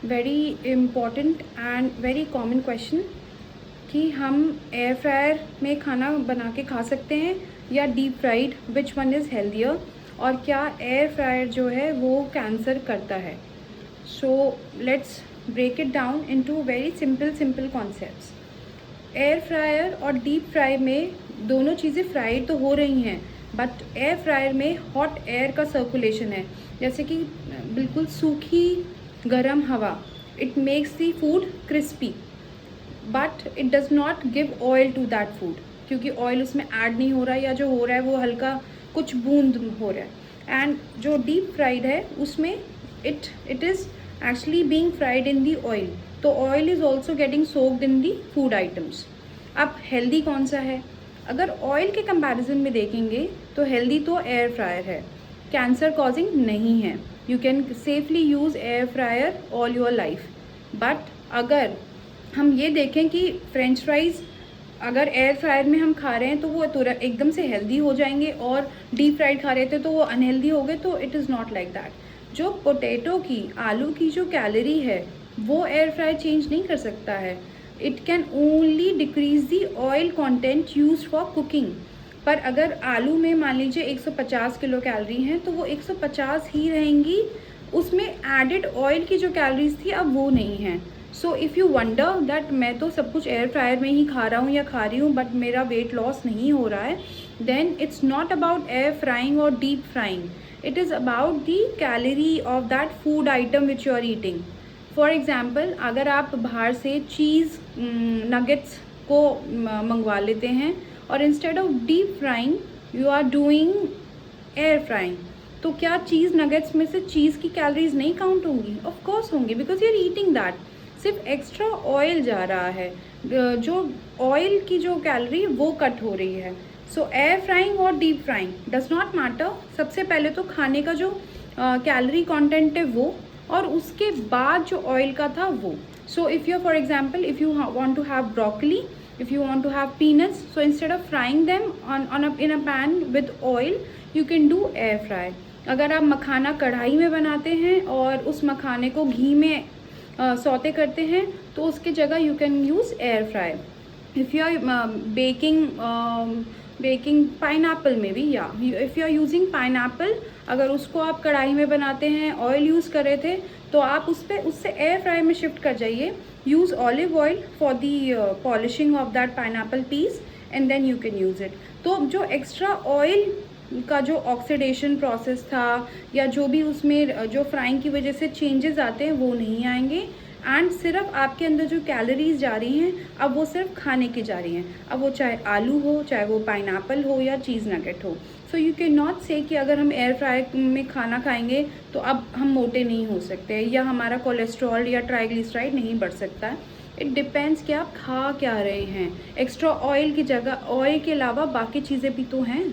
Very important and very common question कि हम air fryer में खाना बना के खा सकते हैं या deep fried, which one is healthier, और क्या एयर फ्रायर जो है वो कैंसर करता है। So let's break it down into very simple concepts. Air fryer और डीप फ्राई में दोनों चीज़ें फ्राई तो हो रही हैं, बट एयर फ्रायर में हॉट एयर का सर्कुलेशन है, जैसे कि बिल्कुल सूखी गर्म हवा। It makes the food crispy, but it does not give oil to that food, क्योंकि ऑयल उसमें ऐड नहीं हो रहा है, या जो हो रहा है वो हल्का कुछ बूंद हो रहा है। एंड जो डीप फ्राइड है उसमें it is actually being fried in the oil, तो oil is also getting soaked in the food items. अब हेल्दी कौन सा है? अगर ऑयल के कंपैरिजन में देखेंगे तो हेल्दी तो एयर फ्रायर है, कैंसर कॉजिंग नहीं है। You can safely use air fryer all your life. But अगर हम ये देखें कि फ्रेंच फ्राइज़ अगर एयर फ्रायर में हम खा रहे हैं तो वो तुरंत एकदम से हेल्दी हो जाएंगे, और डीप फ्राइड खा रहे थे तो वो अनहेल्दी हो गए, तो it is not like that. जो पोटैटो की, आलू की जो कैलोरी है वो एयर फ्राई चेंज नहीं कर सकता है। It can only decrease the oil content used for cooking. पर अगर आलू में मान लीजिए 150 किलो कैलोरी हैं तो वो 150 ही रहेंगी, उसमें एडेड ऑयल की जो कैलोरीज थी अब वो नहीं है। सो इफ़ यू वंडर दैट मैं तो सब कुछ एयर फ्रायर में ही खा रहा हूँ या खा रही हूँ बट मेरा वेट लॉस नहीं हो रहा है, then it's not about air frying और deep frying, it is about the calorie of that food item which you are eating. For example, अगर आप बाहर से चीज़ नगेट्स को मंगवा लेते हैं और instead of deep frying you are doing air frying, तो क्या चीज़ नगेट्स में से चीज़ की कैलोरीज नहीं काउंट होंगी? ऑफ कोर्स होंगी, because you are eating that. सिर्फ एक्स्ट्रा ऑयल जा रहा है, जो ऑयल की जो कैलोरी वो कट हो रही है। सो एयर फ्राइंग और deep frying does not matter. सबसे पहले तो खाने का जो कैलोरी कंटेंट है वो, और उसके बाद जो ऑयल का था वो। So if you for example if you want to have broccoli, if you want to have peanuts, so instead of frying them in a pan with oil, you can do air fry. अगर आप मखाना कढ़ाई में बनाते हैं और उस मखाने को घी में सौते करते हैं तो उसकी जगह you can use air fry. If you are baking pineapple में भी, या if you are using pineapple, अगर उसको आप कढ़ाई में बनाते हैं, ऑयल यूज़ कर रहे थे, तो आप उससे एयर फ्राई में शिफ्ट कर जाइए। Use olive oil for the polishing of that pineapple piece and then you can use it. तो जो एक्स्ट्रा ऑयल का जो ऑक्सीडेशन प्रोसेस था या जो भी उसमें जो फ्राइंग की वजह से चेंजेस आते हैं वो नहीं आएंगे, एंड सिर्फ आपके अंदर जो कैलोरीज जा रही हैं अब वो सिर्फ खाने की जा रही हैं। अब वो चाहे आलू हो, चाहे वो पाइनएप्पल हो या चीज़ नगेट हो। सो यू कैन नॉट से कि अगर हम एयर फ्राई में खाना खाएंगे तो अब हम मोटे नहीं हो सकते या हमारा कोलेस्ट्रॉल या ट्राइग्लिसराइड नहीं बढ़ सकता है। इट डिपेंड्स कि आप खा क्या रहे हैं। एक्स्ट्रा ऑयल की जगह, ऑयल के अलावा बाकी चीज़ें भी तो हैं।